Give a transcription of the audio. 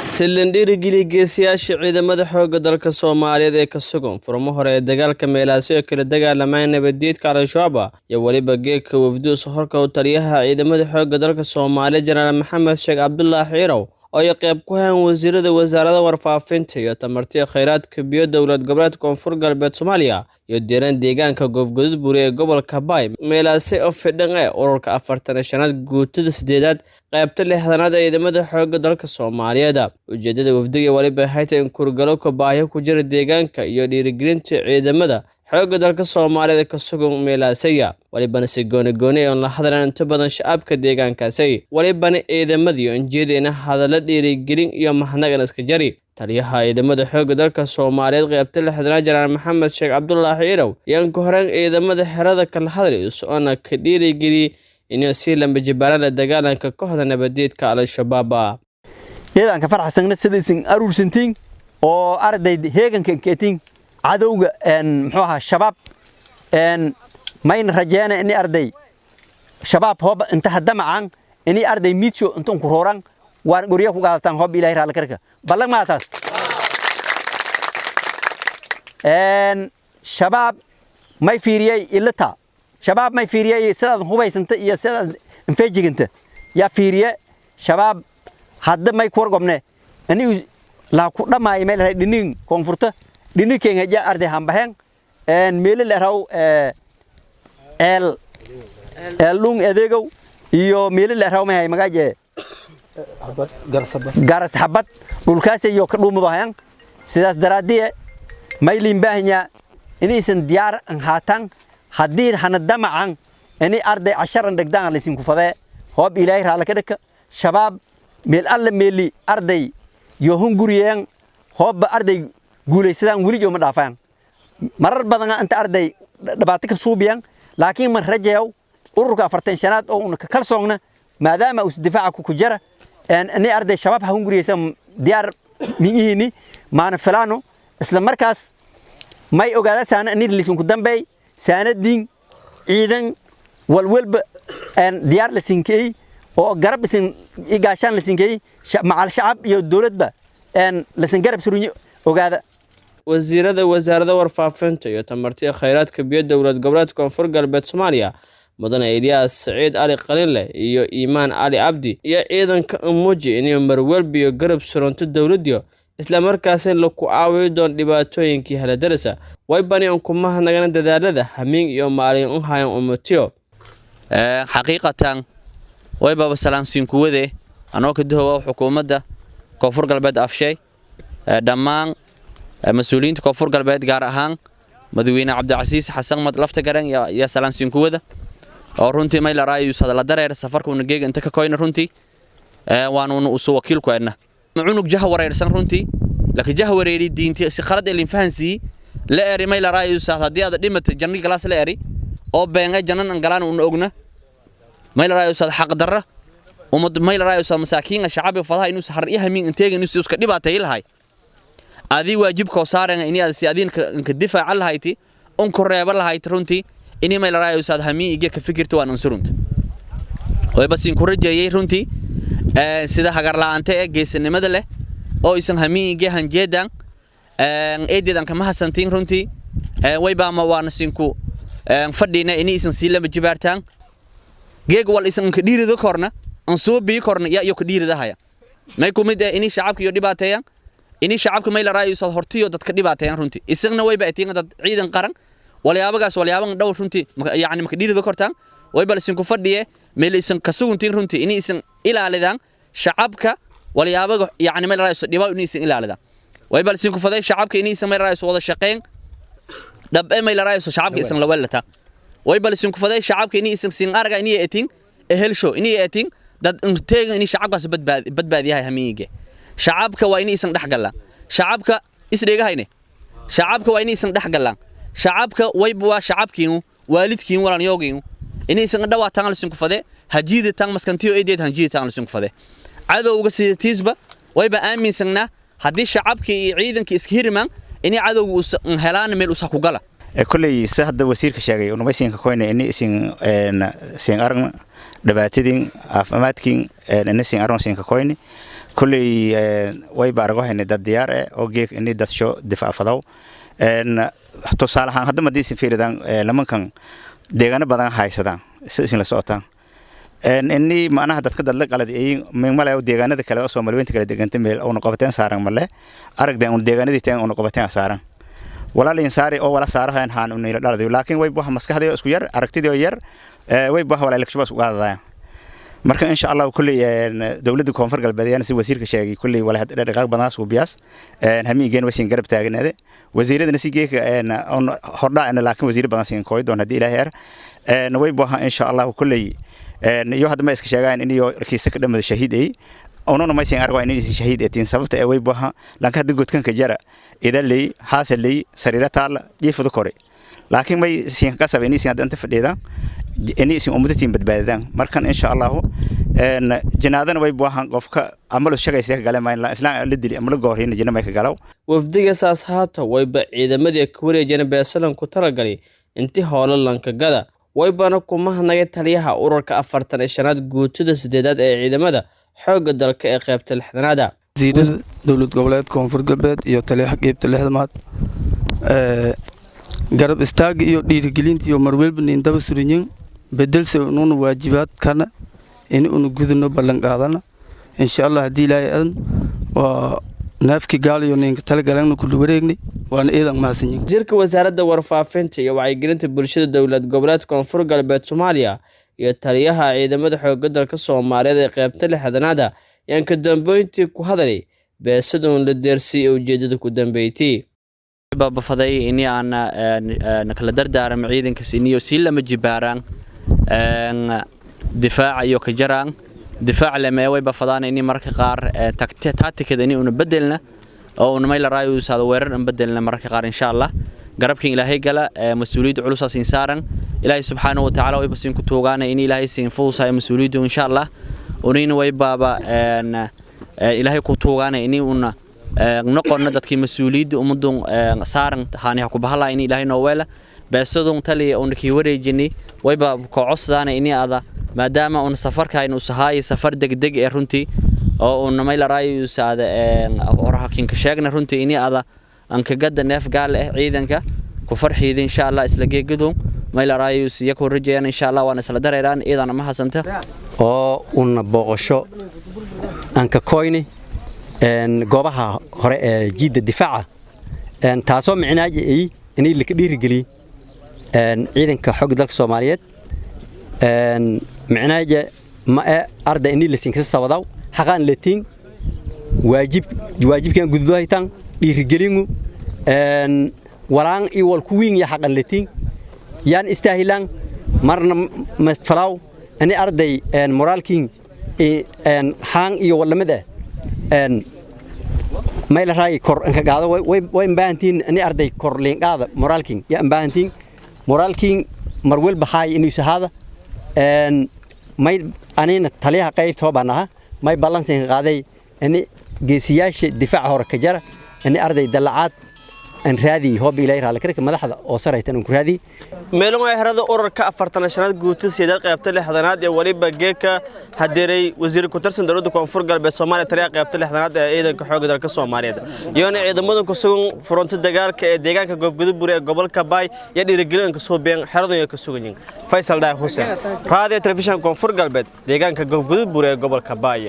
سلن dhiirigal geesiyaasha ciidamada xoogga dalka Soomaaliyeed ee ka sugan furmo hore ee dagaalka meelaasyo kala dagaalamay nabadgeedka Al-Shabaab iyo waliba geedka wafdu soo horka u taliyaha ciidamada xoogga dalka Soomaaliyeed General Maxamed Sheekh Abdullaahi Xirow oo ay qayb ku hayeen wasiirada wasaaradda warfaafinta iyo tamartiga kheyraadka biyo dawlad goboleedka Koonfur Galbeed Soomaaliya iyo deeran deegaanka Goofgudud Buure ee gobolka Bay meelaasyo oo fidhan ee ururka 45aad guutada 8aad qaybta 6aad ee ciidamada xoogga dalka Soomaaliyeed ujeedada wafdiga waliba hay'adda kurgalo ka baahiyo ku jira deegaanka iyo dhiirigelinta ciidamada xoogga dalka Soomaaliyeed ka sugan meelaasaya waliba si gooni oo la hadlaan inta badan shacabka deegaankaasi waliba ciidamadii injeedina hadallo dhiirigelin iyo mahadnaq iska jari Taliyaha ciidamada xoogga dalka Soomaaliyeed qaybta 6aad General Maxamed Sheekh Abdullaahi Xirow yaan ku horan ciidamada xerada kala hadlay oo ka dhiirigeli inuu si lamba jibaran la dagaalanka kooxda nabadeedka Al-Shabaab ciidanka faraxsan sidaysan aruursantiin oo arday heeganka keetin cadowga muxuu ahaa shabaab mayn rajeena in arday shabaab hoob inta hadda macaan in arday miidsho inta ku rooran waan guriga ku qaadataan hoob ilaahay raal karka ballan ma taas shabaab may fiiriyay ilata shabaab may fiiriyay sidaad hubaysanta iyo sidaad infeejiganta ya fiiriye shabaab hadda may ku wargobne ani la ku dhamaay meel dhinin koonfurta dhinin keenga ja arday hanbahen meel la raw lung adeegow iyo meel la raw may magaje garas habad dhulkaas iyo ka dhuumadahan sidaas daraadiye may limbahnya inaysan diyaar an haatan haddii hanada macaan ani arday 10 dhagdaan la isin ku fadee hoob ilaahay raala ka dhaka shabaab meel alla meeli arday yo hunguriyeen hoob arday guuleysadaan wali jooma dhaafaan marar badan anta arday dhibaato ka suubiyaan laakiin man rajayo ururka 45aad oo ka kalsoogna maadaama uu difaaca ku jira ani arday shabaab ha hunguriyeysan diyaar miihini maana filano isla markaas may ogaada saana ani liisan ku dambeey saanadin ciidan walwalba diyaar la sinkay oo garab isin igaashan la sinkay macal shacab iyo dawladba la sin garab surunyo ogaada wasiirada wasaaradda warfaafinta iyo tamartiga kheyraadka biyo dawlad goboleedka Koonfur Galbeed Soomaaliya mudane Ilyas Saciid Ali Qalinle iyo Iimaan Ali Abdi iyo ciidanka umuji inay marwalbiyo garab surunto dawladda isla markaas in la ku caawiyo doon dhibaatooyinkii hala darasa way bani aan kuma hanagana dadaalada hamiin iyo maalin u hayan umatiyo xaqiiqatan way baba salaansiin kuwade anoo ka dahoowa xukuumadda Koonfur Galbeed afshay dhammaan mas'uuliyiinta Koonfur Galbeed gaar ahaan madaxweyne Cabdicasiis Xasan Mad lafta garan ya salaansiin kuwada oo runtii may la raayo sadala dareer safarka una geega inta ka koyna runtii waanu u soo wakiil ku ayna cunug jaha wareersan runtii laakiin jaha wareeri diintii si khalad ee fahansi la eri may la raayo hadii aad dhimata janni galaas la eri oo beenga janan an galaan una ogna may la raayo xaq darra umad may la raayo masaakiin shacab fadaha inuu sahar yahamin inteega inuu iska dhibaatay lahay adii waajibka saaran in aad si adin ka difaac lahayti on ku reeba lahayti runtii inay may la raayo hamiiga ka fikirto waan ansurunta way bas in ku rajeeyay runtii sida hagar la'aanta ee geesinimada leh oo isan hamiiga hanjeedan eedeedan kama hasantiin runtii way baa ma waan sinku fadhina inay isan si lama jibaartaan geeg wal isan ka dhiirido korna aan soo bii korna iyo ka dhiiridahaya may ku mid inay shacabka iyo dhibaateeyaan inay shacabka may la raayo hortiyo dadka dhibaateeyaan runtii isagna way baa tiin dad ciidan qaran waliyaabagas waliyaaban dhowr runtii yaani ma ka dhiirido kortaan way bal isan ku fadhiye meel isan ka suguntiin runtii inay isan ilaalidaan shacabka waliyaabaga yaani meel raayo dhibaa inay isan ilaalidaan way bal isan ku faday shacabka inay isan meel raayo wada shaqeyn dab meel raayo shacabka isan la walata way bal isan ku faday shacabka inay isan sin arga inay eetin ehelsho inay eetin dad inteega inay shacabkaas badbaadiyahay hamiiga shacabka waa inay isan dhaxgalaan shacabka isdheegahayne shacabka waa inay isan dhaxgalaan shacabka way baa shacabkiinu waalidkiin walan yoogiin inay isan dhawaataan la isan ku faday hajiida tan maskantiyo eedeed hajiida tan la isan ku faday cadowga sidatiisba way baa aaminsanna hadii shacabka iyo ciidanka iska hirimaan inay cadowga helaan meel usa ku gala كل سهد وزير كشاعي ونما سين كوينة إني سين أرن دبعتين أفهمتكين إني سين أرن سين كوينة كل واي بارجوه إن ده ديار أو جيك إني ده شو دفاع فضاو إن تصالح هذا ما ديس في ردان لما كان ديجانا بدن هاي سدان سين لسوتان إني ما أنا هذا كده لك على دي من ملا ديجانا ده كلا أسوأ ملوين تكلا ديجان تميل أو نقابتين سارن ملا أرك ده ديجانا دي تين أو نقابتين سارن ولا الإنسان أو ولا سارها إن هان إنه لا ردي لكن ويبوها مسكها ده أسكير أركتي ده يير ويبوها ولا لك شو بس وهذا مركن إن شاء الله كل دولة كونفر قلب بديان سي وزير كشاعي كل ولا هاد رقاق بناس وبياس هم يجين وسين قرب تاعنا هذا وزير نسي جيك أن حرنا أن لكن وزير بناسين كوي دون هدي لهير ويبوها إن شاء الله كل يوحد ما يسكشاعي إنه يركيس كده من الشهيد أي أو ما يسين أربعة إنه شهيد أتين سبت ويبوها لكن هذا قلت كان كجرا إذا اللي حاصل لي سريرة على يفوت كوري لكن ما يسين كسب إني سين أنت في الإذا إني سين أمودتين بدبادان مركن إن شاء الله إن جنادنا ويبوها قفك عملوا الشيء يسير قال ما إن إسلام للدليل عملوا جوهرين جنا ما يكجلوا wafdiga saashaata wayba ciidamadii ku wareejeen beesalan ku talagalay intii howlo lankagada waybana kuma hanagay taliyaha ururka 45aad guutada 8aad ee ciidamada xoogga dalka ee qaybta 6aad wasiirada dawlad goboleed koonfur galbeed iyo taliyaha qaybta 6aad garab istaag iyo dhiirigelinta iyo marwalba indaba surinyin bedelsa inuu waajibaad kana in uu gudubno ballan qaadana insha Allah hadii ilaahay waa naafki gaaliyo ninka talagalan ku wareegnay waan eedan maasanyin wasiirka wasaaradda warfaafinta iyo wacyigelinta bulshada dawlad goboleed koonfur galbeed Soomaaliya iyo taliyaha ciidamada xoogga dalka Soomaaliyeed ee qaybta 6aad yaan ka dambeyntii ku hadalay beesadoon la deersay ujeedada ku dambeeyay baba faday in aan kala dardaaram ciidanka siniyo si lama jibaaraan difaac iyo ka jaraan difaac lama way bafadaan in marka qaar tacticada in uu bedelna oo ma ila raayo saad weerar in bedelna marka qaar insha Allah garabkii ilaahay gala mas'uuliyad culus siin saaran ilaahay subhanahu wa ta'ala way basin ku toogaana in ilaahay siin fuusay mas'uuliyadu insha Allah ونين ويبابا إلهي كتوغانا إني ونا نقولنا دتكي مسؤوليد ومدون صارن هاني حكوا بحلا إني إلهي نوّلا بس صدق تلي أنكي وريجني ويبا كعصدانا إني هذا ما دام أن سفر كاين وسهاي سفر دق إرنتي أو أن ما إلى رأي يساعد أروح كين كشاقنا إرنتي إني هذا أنك قد الناف قال عيدنك كفرحي إن شاء الله إسلاقي قدوم ما إلى رأي يكون رجيان إن شاء الله وأنا سلدر إيران إذا أنا ما حسنته oo una booqasho aan ka koyni goobaha hore ee jiida difaaca taasoo micnaaje ay inay la dhiirigeli ciidanka xoog dalka Soomaaliyeed micnaaje ma arday inay la siinka sabadaw xaqan latiin waajibkan gudubahaytan dhiirigelinu walaan iyo wal ku wiin ya xaqan latiin yaan istaahilan marna ma falaw أنا أردي مورالكين هان إيو ولا مدة ما إلى رأي كور إنك قاعدة وين بانتين أنا أردي كور لين قاعدة مورالكين يا بانتين مورالكين مرول بحاي إني سهذا ما أنا تليها قيبت هو بناها ما يبالانسين قاعدة أنا جسياش دفاع هور كجرة أنا أردي دلعات أن هذه هو بيلاقي على كرك ما لحظة أوصره تنو هذه meelun ay harada ururka 45aad guutada 8aad qaybta 6aad ee waliba geeka hadiray wasiir ku tirsan dawladda koonfur galbeed Soomaaliya taliyaha qaybta 6aad ee ciidanka xoogga dalka Soomaaliyeed iyona ciidamada ku sugan fronta dagaalka ee deegaanka goobgudub bure ee gobolka Baay iyo dhiirigelinka soo been xeradan ka sugan yihiin Faisal Daay Hussein radio television koonfur galbeed deegaanka goobgudub bure ee gobolka Baay